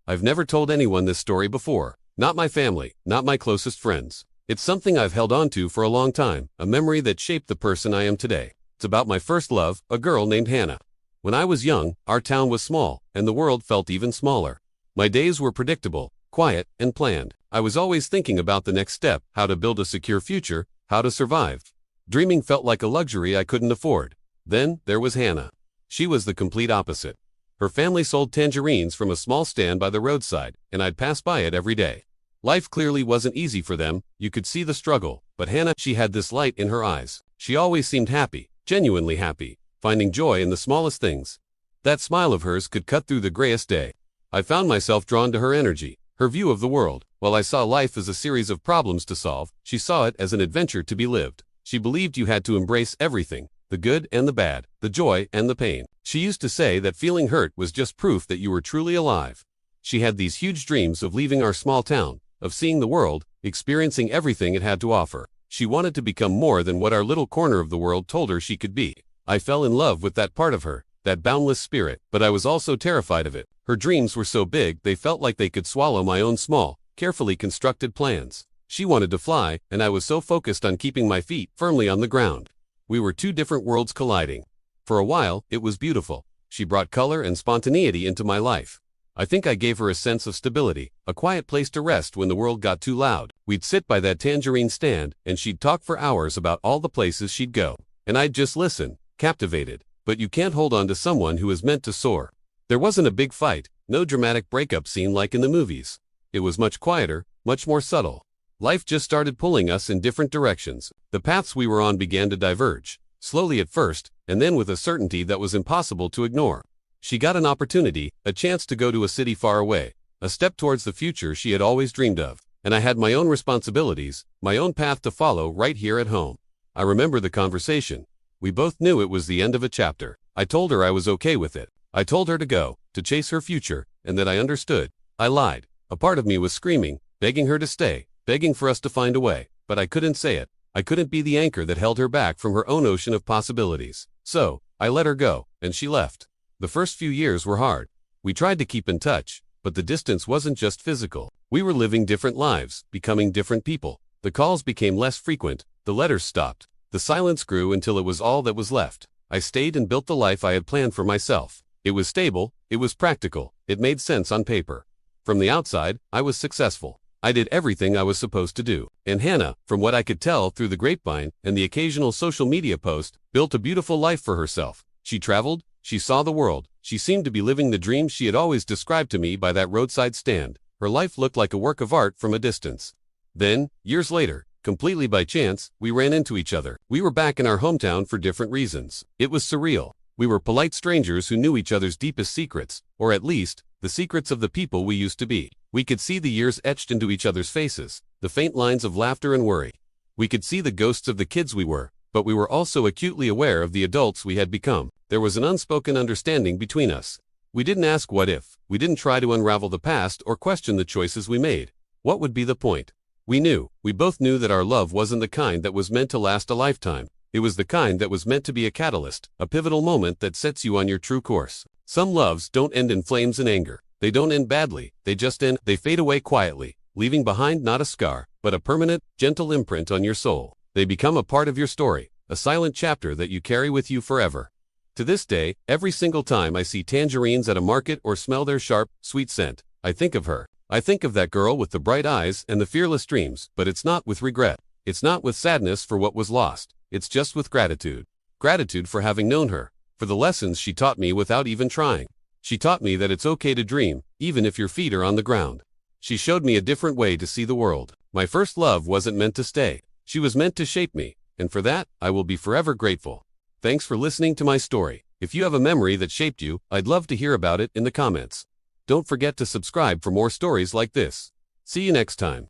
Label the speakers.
Speaker 1: I've never told anyone this story before. Not my family, not my closest friends. It's something I've held on to for a long time, a memory that shaped the person I am today. It's about my first love, a girl named Hannah. When I was young, our town was small, and the world felt even smaller. My days were predictable, quiet, and planned. I was always thinking about the next step, how to build a secure future, how to survive. Dreaming felt like a luxury I couldn't afford. Then, there was Hannah. She was the complete opposite. Her family sold tangerines from a small stand by the roadside, and I'd pass by it every day. Life clearly wasn't easy for them, you could see the struggle, but Hannah, she had this light in her eyes. She always seemed happy, genuinely happy, finding joy in the smallest things. That smile of hers could cut through the grayest day. I found myself drawn to her energy, her view of the world. While I saw life as a series of problems to solve, she saw it as an adventure to be lived. She believed you had to embrace everything, the good and the bad, the joy and the pain. She used to say that feeling hurt was just proof that you were truly alive. She had these huge dreams of leaving our small town, of seeing the world, experiencing everything it had to offer. She wanted to become more than what our little corner of the world told her she could be. I fell in love with that part of her, that boundless spirit, but I was also terrified of it. Her dreams were so big they felt like they could swallow my own small, carefully constructed plans. She wanted to fly, and I was so focused on keeping my feet firmly on the ground. We were two different worlds colliding. For a while, it was beautiful. She brought color and spontaneity into my life. I think I gave her a sense of stability, a quiet place to rest when the world got too loud. We'd sit by that tangerine stand, and she'd talk for hours about all the places she'd go. And I'd just listen, captivated. But you can't hold on to someone who is meant to soar. There wasn't a big fight, no dramatic breakup scene like in the movies. It was much quieter, much more subtle. Life just started pulling us in different directions. The paths we were on began to diverge, slowly at first, and then with a certainty that was impossible to ignore. She got an opportunity, a chance to go to a city far away, a step towards the future she had always dreamed of. And I had my own responsibilities, my own path to follow right here at home. I remember the conversation. We both knew it was the end of a chapter. I told her I was okay with it. I told her to go, to chase her future, and that I understood. I lied. A part of me was screaming, begging her to stay, begging for us to find a way, but I couldn't say it. I couldn't be the anchor that held her back from her own ocean of possibilities. So, I let her go, and she left. The first few years were hard. We tried to keep in touch, but the distance wasn't just physical. We were living different lives, becoming different people. The calls became less frequent, the letters stopped. The silence grew until it was all that was left. I stayed and built the life I had planned for myself. It was stable, it was practical, it made sense on paper. From the outside, I was successful. I did everything I was supposed to do. And Hannah, from what I could tell through the grapevine and the occasional social media post, built a beautiful life for herself. She traveled, she saw the world, she seemed to be living the dream she had always described to me by that roadside stand. Her life looked like a work of art from a distance. Then, years later, completely by chance, we ran into each other. We were back in our hometown for different reasons. It was surreal. We were polite strangers who knew each other's deepest secrets, or at least, the secrets of the people we used to be. We could see the years etched into each other's faces, the faint lines of laughter and worry. We could see the ghosts of the kids we were, but we were also acutely aware of the adults we had become. There was an unspoken understanding between us. We didn't ask what if, we didn't try to unravel the past or question the choices we made. What would be the point? We both knew that our love wasn't the kind that was meant to last a lifetime. It was the kind that was meant to be a catalyst, a pivotal moment that sets you on your true course. Some loves don't end in flames and anger. They don't end badly, they just end, they fade away quietly, leaving behind not a scar, but a permanent, gentle imprint on your soul. They become a part of your story, a silent chapter that you carry with you forever. To this day, every single time I see tangerines at a market or smell their sharp, sweet scent, I think of her. I think of that girl with the bright eyes and the fearless dreams, but it's not with regret. It's not with sadness for what was lost. It's just with gratitude. Gratitude for having known her, for the lessons she taught me without even trying. She taught me that it's okay to dream, even if your feet are on the ground. She showed me a different way to see the world. My first love wasn't meant to stay. She was meant to shape me, and for that, I will be forever grateful. Thanks for listening to my story. If you have a memory that shaped you, I'd love to hear about it in the comments. Don't forget to subscribe for more stories like this. See you next time.